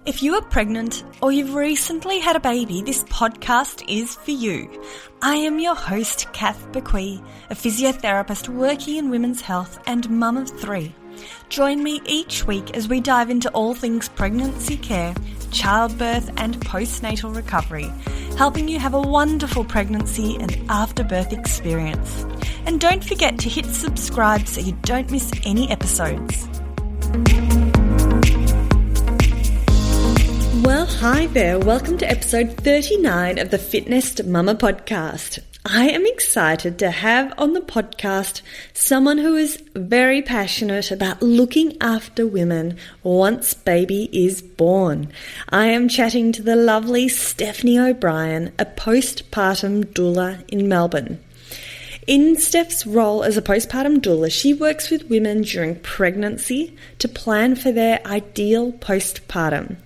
If you are pregnant or you've recently had a baby, this podcast is for you. I am your host, Kath Bequee, a physiotherapist working in women's health and mum of 3. Join me each week as we dive into all things pregnancy care, childbirth and postnatal recovery, helping you have a wonderful pregnancy and afterbirth experience. And don't forget to hit subscribe so you don't miss any episodes. Well, hi there. Welcome to episode 39 of the Fitness Mama podcast. I am excited to have on the podcast someone who is very passionate about looking after women once baby is born. I am chatting to the lovely Steph O'Brien, a postpartum doula in Melbourne. In Steph's role as a postpartum doula, she works with women during pregnancy to plan for their ideal postpartum.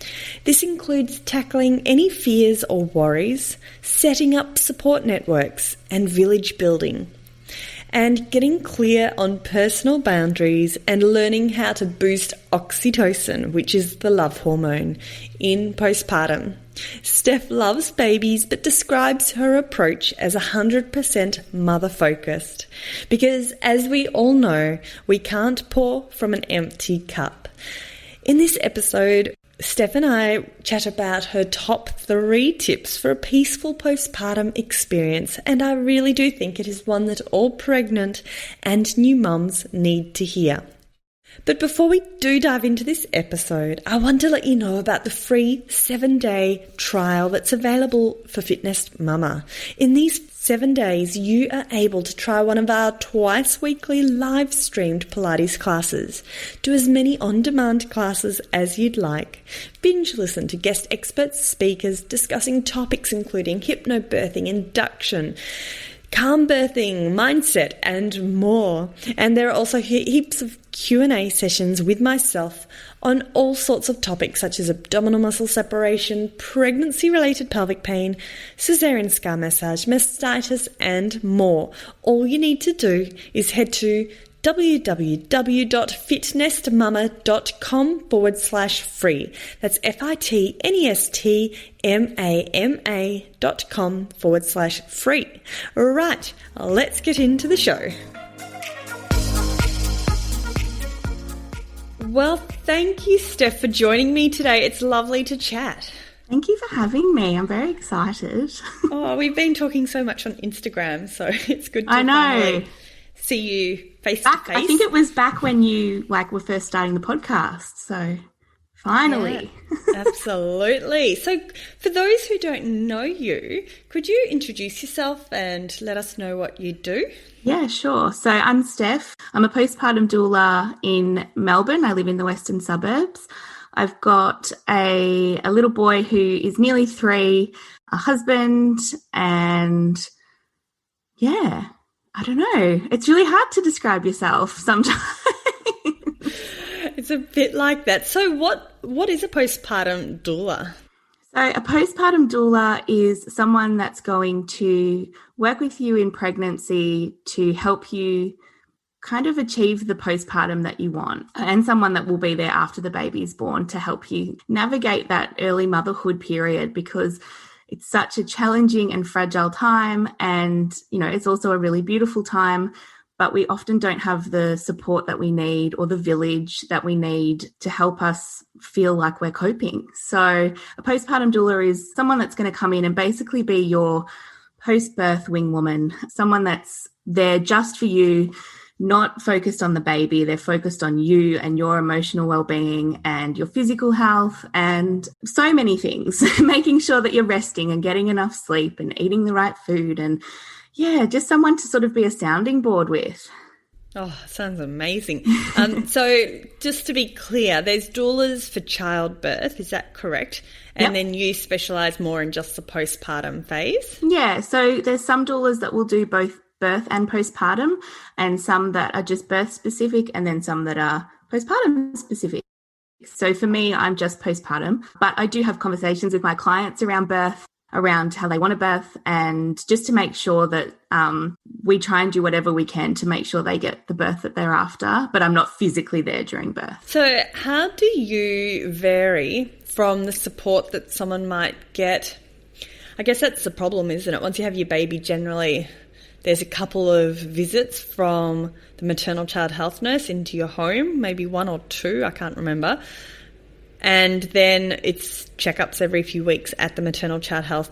This includes tackling any fears or worries, setting up support networks and village building, and getting clear on personal boundaries and learning how to boost oxytocin, which is the love hormone, in postpartum. Steph loves babies but describes her approach as 100% mother-focused because, as we all know, we can't pour from an empty cup. In this episode, Steph and I chat about her top 3 tips for a peaceful postpartum experience, and I really do think it is one that all pregnant and new mums need to hear. But before we do dive into this episode, I want to let you know about the free 7-day trial that's available for Fitness Mama. In these 7 days, you are able to try one of our twice weekly live streamed Pilates classes. Do as many on-demand classes as you'd like. Binge listen to guest experts, speakers discussing topics including hypnobirthing, induction, calm birthing, mindset, and more. And there are also heaps of Q&A sessions with myself on all sorts of topics such as abdominal muscle separation, pregnancy-related pelvic pain, cesarean scar massage, mastitis, and more. All you need to do is head to www.fitnessmama.com/free. That's fitnessmama.com/free. Right, let's get into the show. Well, thank you, Steph, for joining me today. It's lovely to chat. Thank you for having me. I'm very excited. Oh, we've been talking so much on Instagram, so it's good to finally see you face to face. I think it was back when you were first starting the podcast. So finally. Yeah, absolutely. So for those who don't know you, could you introduce yourself and let us know what you do? Yeah, sure. So I'm Steph. I'm a postpartum doula in Melbourne. I live in the western suburbs. I've got a little boy who is nearly 3, a husband, and yeah, I don't know. It's really hard to describe yourself sometimes. It's a bit like that. So what is a postpartum doula? So a postpartum doula is someone that's going to work with you in pregnancy to help you kind of achieve the postpartum that you want, and someone that will be there after the baby is born to help you navigate that early motherhood period, because it's such a challenging and fragile time, and it's also a really beautiful time, but we often don't have the support that we need or the village that we need to help us feel like we're coping. So a postpartum doula is someone that's going to come in and basically be your post-birth wing woman, someone that's there just for you, not focused on the baby. They're focused on you and your emotional well-being and your physical health and so many things, making sure that you're resting and getting enough sleep and eating the right food, and just someone to sort of be a sounding board with. Oh, sounds amazing. So just to be clear, there's doulas for childbirth, is that correct? And then you specialise more in just the postpartum phase? Yeah, so there's some doulas that will do both birth and postpartum, and some that are just birth specific, and then some that are postpartum specific. So for me, I'm just postpartum, but I do have conversations with my clients around birth, around how they want to birth, and just to make sure that we try and do whatever we can to make sure they get the birth that they're after, but I'm not physically there during birth. So how do you vary from the support that someone might get? I guess that's the problem, isn't it? Once you have your baby, generally there's a couple of visits from the maternal child health nurse into your home, maybe 1 or 2, I can't remember. And then it's checkups every few weeks at the maternal child health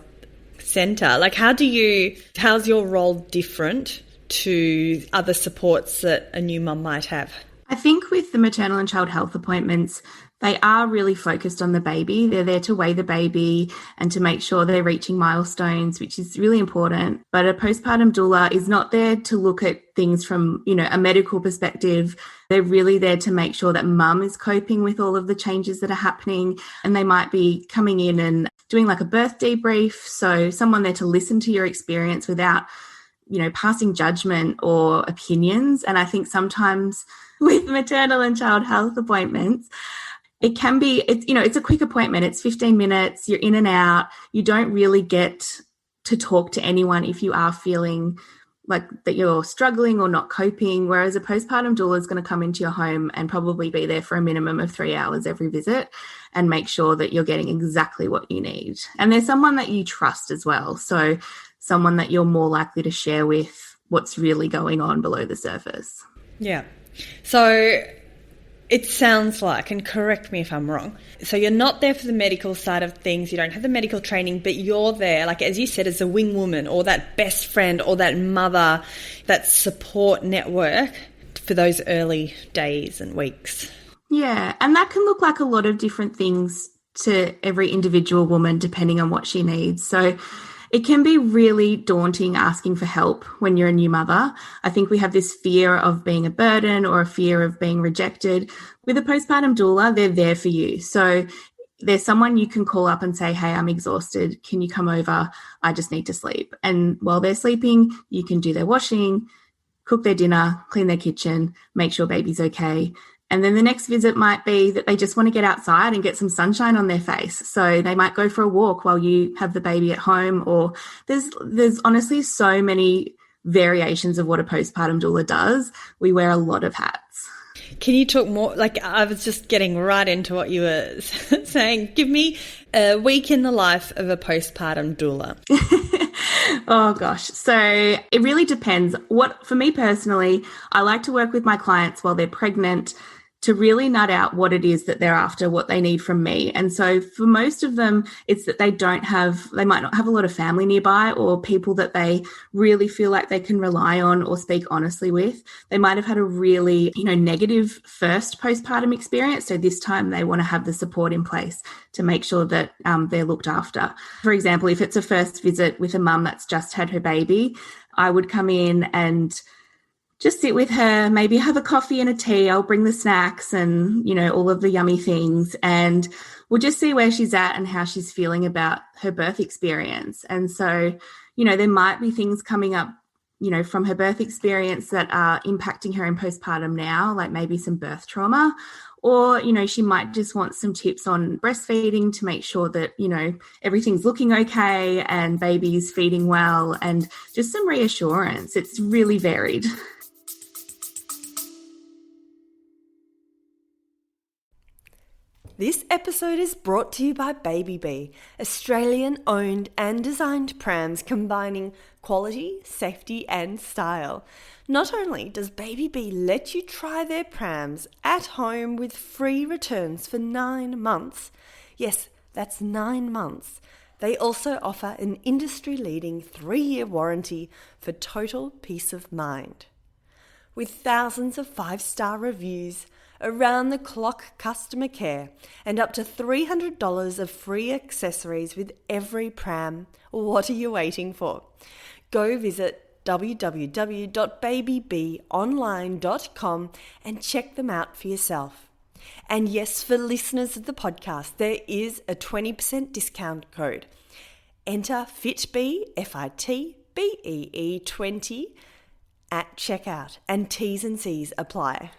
centre. Like, how's your role different to other supports that a new mum might have? I think with the maternal and child health appointments, they are really focused on the baby. They're there to weigh the baby and to make sure they're reaching milestones, which is really important. But a postpartum doula is not there to look at things from, a medical perspective. They're really there to make sure that mum is coping with all of the changes that are happening. And they might be coming in and doing like a birth debrief. So someone there to listen to your experience without, passing judgment or opinions. And I think sometimes with maternal and child health appointments, it can be, it's a quick appointment. It's 15 minutes. You're in and out. You don't really get to talk to anyone if you are feeling like that you're struggling or not coping, whereas a postpartum doula is going to come into your home and probably be there for a minimum of 3 hours every visit and make sure that you're getting exactly what you need. And there's someone that you trust as well. So someone that you're more likely to share with what's really going on below the surface. Yeah. So it sounds like, and correct me if I'm wrong, so you're not there for the medical side of things, you don't have the medical training, but you're there, like as you said, as a wing woman or that best friend or that mother, that support network for those early days and weeks. Yeah, and that can look like a lot of different things to every individual woman depending on what she needs. So it can be really daunting asking for help when you're a new mother. I think we have this fear of being a burden or a fear of being rejected. With a postpartum doula, they're there for you. So there's someone you can call up and say, hey, I'm exhausted. Can you come over? I just need to sleep. And while they're sleeping, you can do their washing, cook their dinner, clean their kitchen, make sure baby's okay. And then the next visit might be that they just want to get outside and get some sunshine on their face. So they might go for a walk while you have the baby at home, or there's honestly so many variations of what a postpartum doula does. We wear a lot of hats. Can you talk more? Like, I was just getting right into what you were saying. Give me a week in the life of a postpartum doula. Oh gosh. So it really depends. For me personally, I like to work with my clients while they're pregnant to really nut out what it is that they're after, what they need from me. And so for most of them, it's that they might not have a lot of family nearby or people that they really feel like they can rely on or speak honestly with. They might have had a really, negative first postpartum experience. So this time they want to have the support in place to make sure that they're looked after. For example, if it's a first visit with a mum that's just had her baby, I would come in and just sit with her, maybe have a coffee and a tea. I'll bring the snacks and, all of the yummy things. And we'll just see where she's at and how she's feeling about her birth experience. And so, there might be things coming up, from her birth experience that are impacting her in postpartum now, like maybe some birth trauma. Or, she might just want some tips on breastfeeding to make sure that, everything's looking okay and baby's feeding well, and just some reassurance. It's really varied. This episode is brought to you by Baby Bee, Australian-owned and designed prams combining quality, safety and style. Not only does Baby Bee let you try their prams at home with free returns for 9 months, yes, that's 9 months, they also offer an industry-leading 3-year warranty for total peace of mind. With thousands of 5-star reviews, around-the-clock customer care, and up to $300 of free accessories with every pram, what are you waiting for? Go visit www.babybeeonline.com and check them out for yourself. And yes, for listeners of the podcast, there is a 20% discount code. Enter FITBEE, FITBEE 20 at checkout, and T's and C's apply.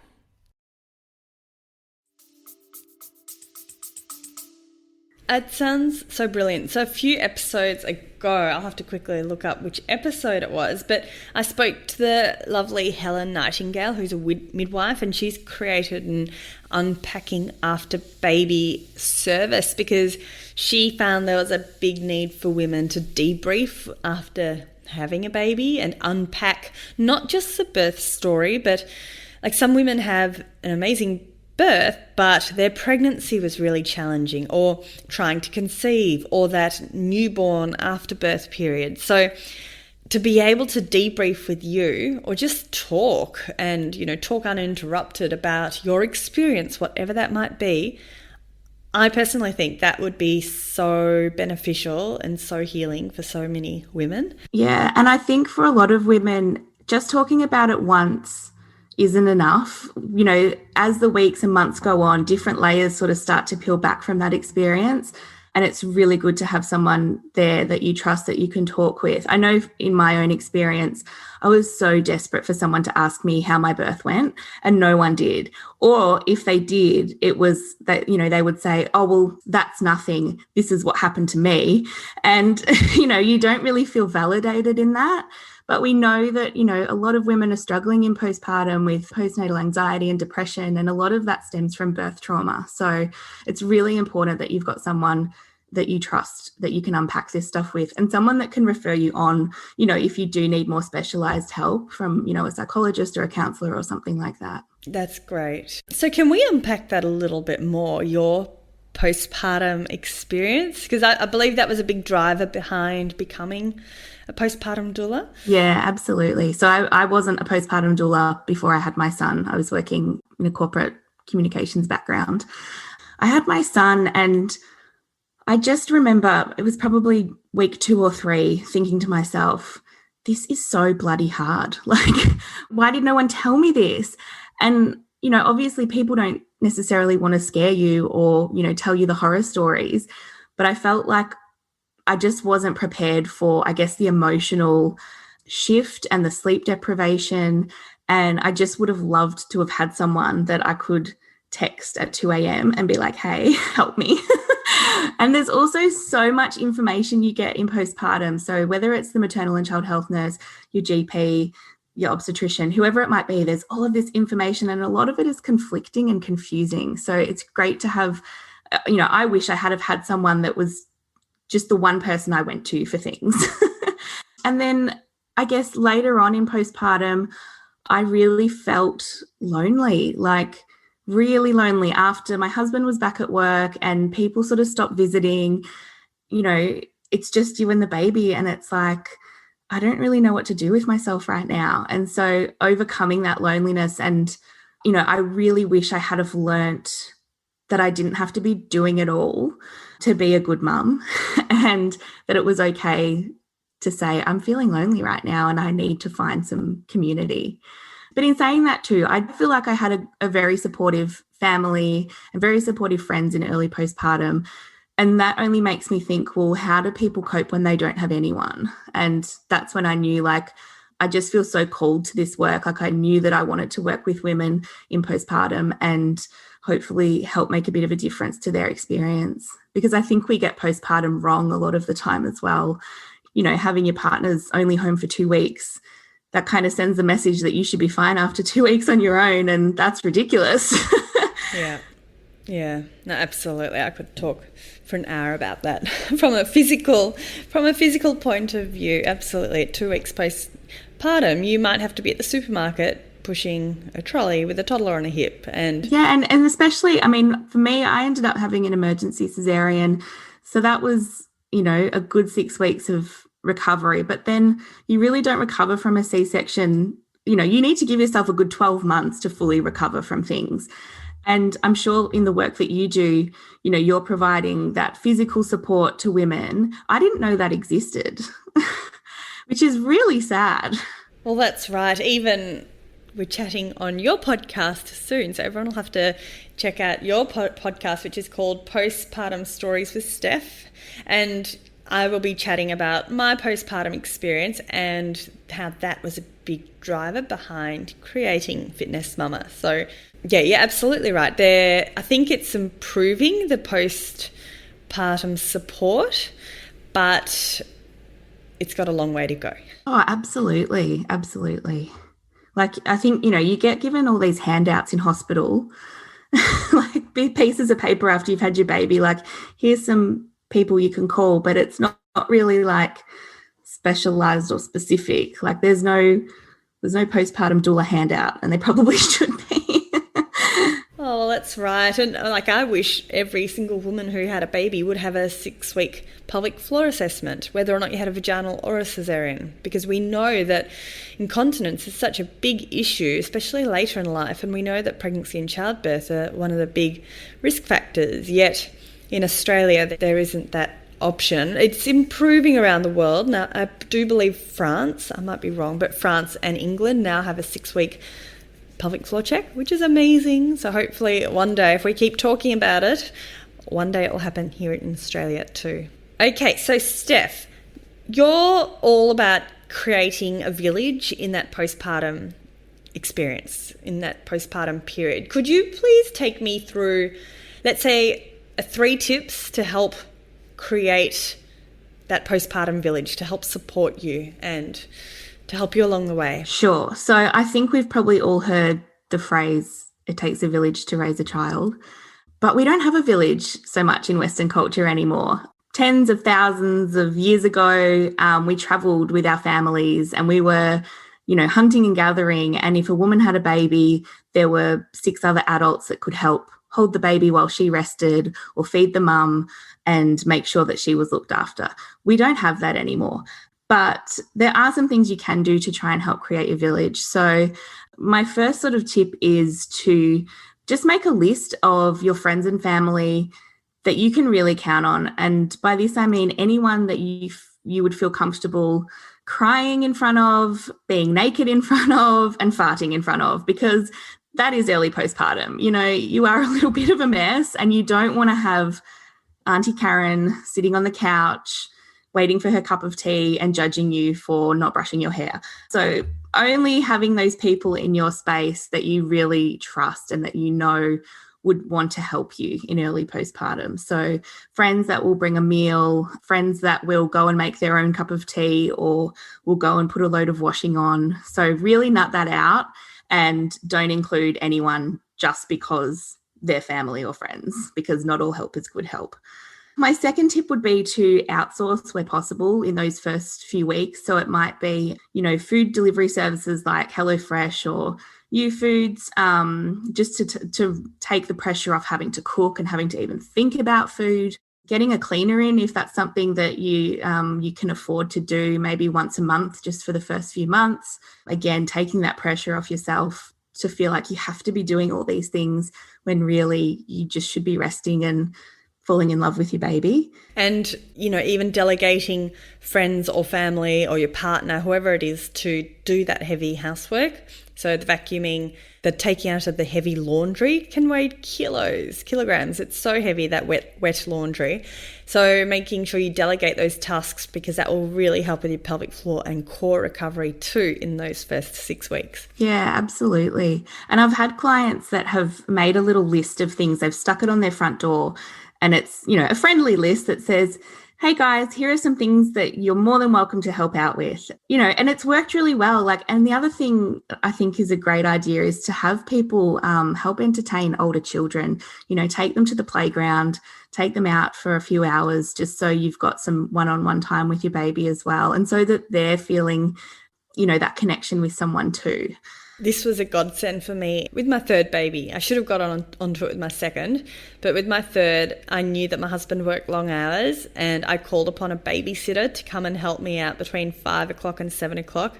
It sounds so brilliant. So a few episodes ago, I'll have to quickly look up which episode it was, but I spoke to the lovely Helen Nightingale, who's a midwife, and she's created an unpacking after baby service because she found there was a big need for women to debrief after having a baby and unpack not just the birth story, but like some women have an amazing birth, but their pregnancy was really challenging, or trying to conceive, or that newborn after birth period. So to be able to debrief with you, or just talk and, talk uninterrupted about your experience, whatever that might be, I personally think that would be so beneficial and so healing for so many women. Yeah, and I think for a lot of women, just talking about it once isn't enough. As the weeks and months go on, different layers sort of start to peel back from that experience. And it's really good to have someone there that you trust, that you can talk with. I know in my own experience, I was so desperate for someone to ask me how my birth went, and no one did. Or if they did, it was that, they would say, oh, well, that's nothing. This is what happened to me. And, you don't really feel validated in that. But we know that, a lot of women are struggling in postpartum with postnatal anxiety and depression, and a lot of that stems from birth trauma. So it's really important that you've got someone that you trust, that you can unpack this stuff with, and someone that can refer you on, if you do need more specialized help from, a psychologist or a counselor or something like that. That's great. So can we unpack that a little bit more, your postpartum experience? Because I believe that was a big driver behind becoming a postpartum doula. Yeah, absolutely. So I wasn't a postpartum doula before I had my son. I was working in a corporate communications background. I had my son, and I just remember it was probably week 2 or 3 thinking to myself, this is so bloody hard. Like, why did no one tell me this? And, obviously people don't necessarily want to scare you or, tell you the horror stories, but I felt like I just wasn't prepared for, I guess, the emotional shift and the sleep deprivation. And I just would have loved to have had someone that I could text at 2 a.m. and be like, hey, help me. And there's also so much information you get in postpartum. So whether it's the maternal and child health nurse, your GP, your obstetrician, whoever it might be, there's all of this information, and a lot of it is conflicting and confusing. So it's great to have, I wish I had someone that was just the one person I went to for things. And then I guess later on in postpartum, I really felt lonely, like really lonely after my husband was back at work and people sort of stopped visiting. It's just you and the baby, and it's like, I don't really know what to do with myself right now. And so overcoming that loneliness, and, I really wish I had have learnt that I didn't have to be doing it all to be a good mum, and that it was okay to say, I'm feeling lonely right now and I need to find some community. But in saying that too, I feel like I had a very supportive family and very supportive friends in early postpartum. And that only makes me think, well, how do people cope when they don't have anyone? And that's when I knew, like, I just feel so called to this work. Like, I knew that I wanted to work with women in postpartum and hopefully help make a bit of a difference to their experience. Because I think we get postpartum wrong a lot of the time as well. Having your partner's only home for 2 weeks, that kind of sends the message that you should be fine after 2 weeks on your own, and that's ridiculous. Yeah, no, absolutely. I could talk for an hour about that from a physical point of view. Absolutely. At 2 weeks postpartum, you might have to be at the supermarket pushing a trolley with a toddler on a hip. And especially, for me, I ended up having an emergency cesarean. So that was, a good 6 weeks of recovery. But then you really don't recover from a C-section. You need to give yourself a good 12 months to fully recover from things. And I'm sure in the work that you do, you're providing that physical support to women. I didn't know that existed, which is really sad. Well, that's right. Even we're chatting on your podcast soon, so everyone will have to check out your podcast, which is called Postpartum Stories with Steph. And I will be chatting about my postpartum experience and how that was a big driver behind creating Fitness Mama. So, yeah, you're absolutely right. I think it's improving the postpartum postpartum support, but it's got a long way to go. Oh, absolutely. Absolutely. Like, I think, you get given all these handouts in hospital, like big pieces of paper after you've had your baby, like, here's some people you can call, but it's not really like specialized or specific. Like, there's no postpartum doula handout, and they probably should be. Oh, that's right. And like, I wish every single woman who had a baby would have a 6-week pelvic floor assessment, whether or not you had a vaginal or a cesarean, because we know that incontinence is such a big issue, especially later in life. And we know that pregnancy and childbirth are one of the big risk factors. Yet in Australia, there isn't that option. It's improving around the world. Now, I do believe France, I might be wrong, but France and England now have a 6-week pelvic floor check, which is amazing. So hopefully one day, if we keep talking about it, one day it will happen here in Australia too. Okay, so Steph, you're all about creating a village in that postpartum experience, in that postpartum period. Could you please take me through, let's say, 3 tips to help create that postpartum village, to help support you and to help you along the way? Sure. So I think we've probably all heard the phrase, it takes a village to raise a child, but we don't have a village so much in Western culture anymore. Tens of thousands of years ago, we travelled with our families, and we were, hunting and gathering. And if a woman had a baby, there were 6 other adults that could help hold the baby while she rested, or feed the mum and make sure that she was looked after. We don't have that anymore. But there are some things you can do to try and help create a village. So my first sort of tip is to just make a list of your friends and family that you can really count on. And by this, I mean anyone that you would feel comfortable crying in front of, being naked in front of, and farting in front of, because that is early postpartum. You are a little bit of a mess, and you don't want to have Auntie Karen sitting on the couch waiting for her cup of tea and judging you for not brushing your hair. So only having those people in your space that you really trust and that would want to help you in early postpartum. So friends that will bring a meal, friends that will go and make their own cup of tea, or will go and put a load of washing on. So really nut that out, and don't include anyone just because they're family or friends, because not all help is good help. My second tip would be to outsource where possible in those first few weeks. So it might be, food delivery services like HelloFresh or YouFoods, just to take the pressure off having to cook and having to even think about food. Getting a cleaner in, if that's something that you can afford to do, maybe once a month just for the first few months. Again, taking that pressure off yourself to feel like you have to be doing all these things when really you just should be resting and falling in love with your baby. And, even delegating friends or family or your partner, whoever it is, to do that heavy housework. So the vacuuming, the taking out of the heavy laundry can weigh kilograms. It's so heavy, that wet laundry. So making sure you delegate those tasks, because that will really help with your pelvic floor and core recovery too in those first 6 weeks. Yeah, absolutely. And I've had clients that have made a little list of things. They've stuck it on their front door, and it's, a friendly list that says, hey guys, here are some things that you're more than welcome to help out with, and it's worked really well. And the other thing I think is a great idea is to have people help entertain older children, take them to the playground, take them out for a few hours, just so you've got some one-on-one time with your baby as well. And so that they're feeling, that connection with someone too. This was a godsend for me with my third baby. I should have got onto it with my second, but with my third, I knew that my husband worked long hours, and I called upon a babysitter to come and help me out between 5 o'clock and 7 o'clock.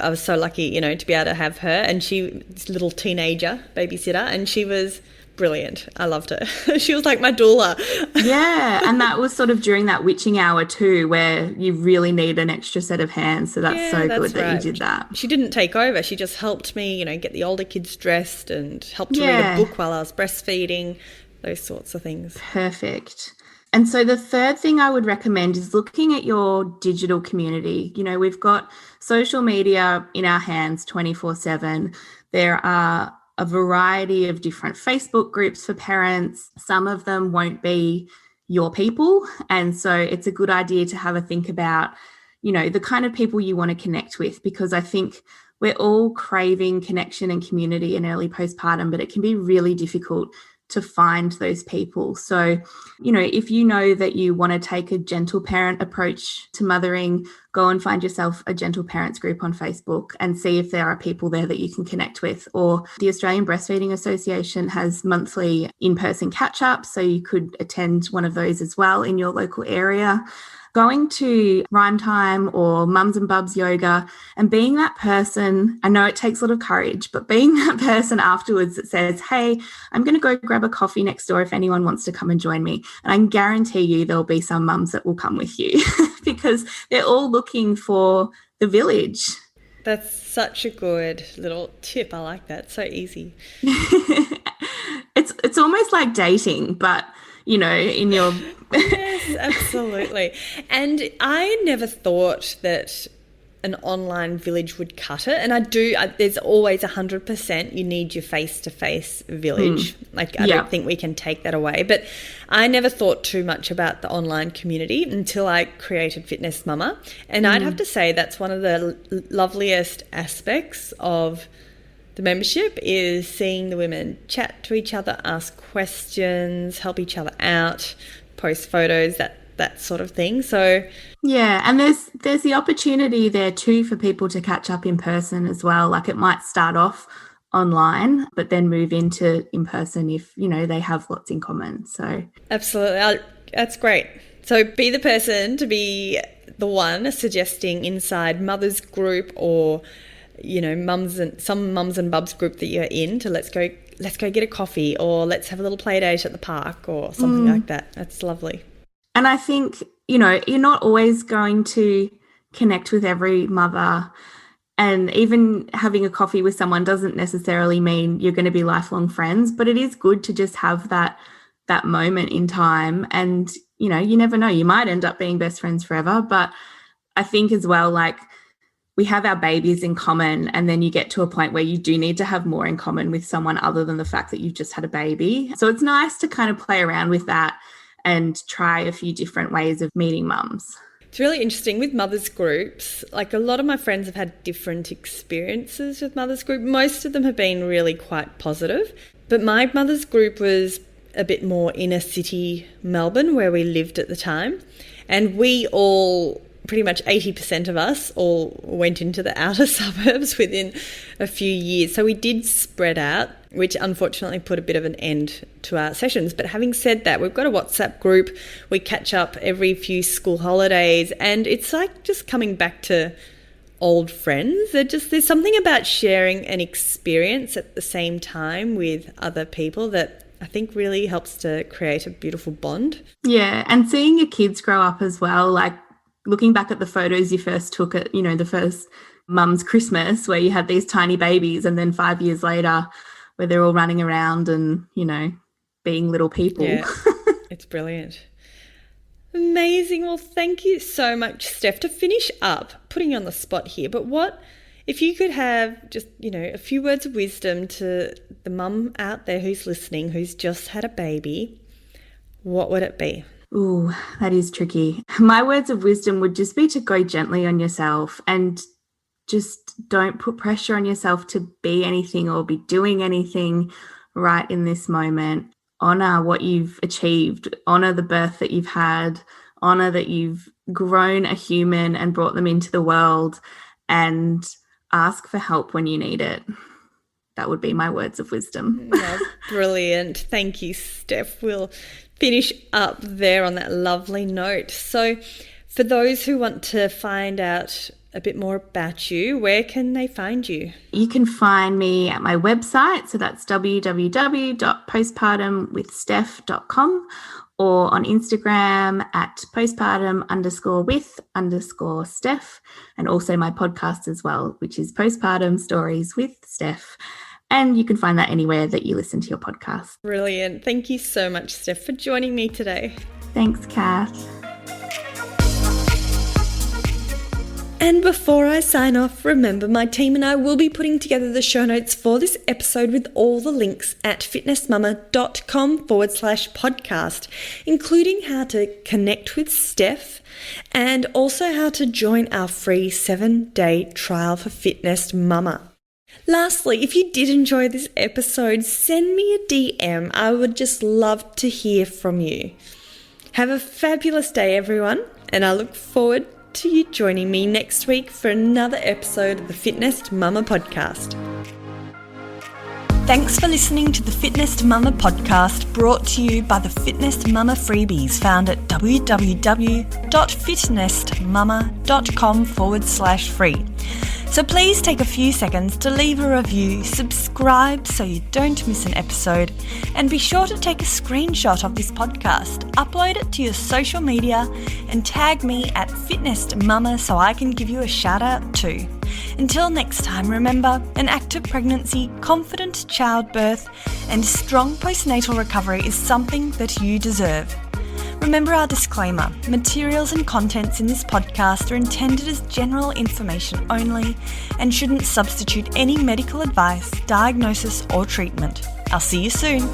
I was so lucky, to be able to have her, and this little teenager babysitter, and she was brilliant. I loved her. She was like my doula. Yeah, and that was sort of during that witching hour too, where you really need an extra set of hands. So that's good that you did that. She didn't take over. She just helped me, get the older kids dressed and helped to read a book while I was breastfeeding, those sorts of things. Perfect. And so the third thing I would recommend is looking at your digital community. We've got social media in our hands 24/7. There are a variety of different Facebook groups for parents. Some of them won't be, your people. And so it's a good idea to have a think about, the kind of people you want to connect with, because I think we're all craving connection and community in early postpartum, but it can be really difficult to find those people. So, if you know that you want to take a gentle parent approach to mothering, go and find yourself a gentle parents group on Facebook and see if there are people there that you can connect with. Or the Australian Breastfeeding Association has monthly in-person catch-ups, so you could attend one of those as well in your local area. Going to Rhyme Time or Mums and Bubs yoga and being that person, I know it takes a lot of courage, but being that person afterwards that says, hey, I'm going to go grab a coffee next door if anyone wants to come and join me. And I can guarantee you there'll be some mums that will come with you because they're all looking for the village. That's such a good little tip. I like that. So easy. It's almost like dating, but in your... Yes, absolutely. And I never thought that an online village would cut it. And there's always 100% you need your face-to-face village. I don't think we can take that away. But I never thought too much about the online community until I created Fitness Mama. And I'd have to say that's one of the loveliest aspects of the membership is seeing the women chat to each other, ask questions, help each other out, post photos, that sort of thing. So yeah, and there's the opportunity there too for people to catch up in person as well. Like it might start off online but then move into in person if they have lots in common. So absolutely, that's great. So be the person to be the one suggesting inside mothers group or some mums and bubs group that you're in to let's go get a coffee or let's have a little play date at the park or something like that. That's lovely. And I think, you're not always going to connect with every mother, and even having a coffee with someone doesn't necessarily mean you're going to be lifelong friends, but it is good to just have that moment in time. And, you never know, you might end up being best friends forever. But I think as well, like, we have our babies in common, and then you get to a point where you do need to have more in common with someone other than the fact that you've just had a baby. So it's nice to kind of play around with that and try a few different ways of meeting mums. It's really interesting with mothers groups. Like a lot of my friends have had different experiences with mothers group. Most of them have been really quite positive. But my mothers group was a bit more inner city Melbourne where we lived at the time. And we all... pretty much 80% of us all went into the outer suburbs within a few years. So we did spread out, which unfortunately put a bit of an end to our sessions. But having said that, we've got a WhatsApp group. We catch up every few school holidays, and it's like just coming back to old friends. There's something about sharing an experience at the same time with other people that I think really helps to create a beautiful bond. Yeah, and seeing your kids grow up as well, like looking back at the photos you first took at, the first mum's Christmas where you had these tiny babies, and then 5 years later where they're all running around and, being little people. Yeah, it's brilliant. Amazing. Well, thank you so much, Steph. To finish up, putting you on the spot here, but what if you could have just, a few words of wisdom to the mum out there who's listening, who's just had a baby, what would it be? Ooh, that is tricky. My words of wisdom would just be to go gently on yourself and just don't put pressure on yourself to be anything or be doing anything right in this moment. Honor what you've achieved. Honor the birth that you've had. Honor that you've grown a human and brought them into the world, and ask for help when you need it. That would be my words of wisdom. Oh, brilliant. Thank you, Steph. We'll finish up there on that lovely note. So for those who want to find out a bit more about you, where can they find you? You can find me at my website. So that's www.postpartumwithsteph.com, or on Instagram at postpartum_with_Steph, and also my podcast as well, which is Postpartum Stories with Steph. And you can find that anywhere that you listen to your podcast. Brilliant. Thank you so much, Steph, for joining me today. Thanks, Kath. And before I sign off, remember my team and I will be putting together the show notes for this episode with all the links at fitnessmama.com/podcast, including how to connect with Steph and also how to join our free 7-day trial for Fitness Mama. Lastly, if you did enjoy this episode, send me a DM. I would just love to hear from you. Have a fabulous day, everyone, and I look forward to you joining me next week for another episode of the Fitness Mama podcast. Thanks for listening to the Fitness Mama podcast, brought to you by the Fitness Mama freebies found at www.fitnessmama.com/free. So please take a few seconds to leave a review, subscribe so you don't miss an episode, and be sure to take a screenshot of this podcast, upload it to your social media, and tag me at Fitness Mama so I can give you a shout out too. Until next time, remember, an active pregnancy, confident childbirth, and strong postnatal recovery is something that you deserve. Remember our disclaimer: materials and contents in this podcast are intended as general information only and shouldn't substitute any medical advice, diagnosis, or treatment. I'll see you soon.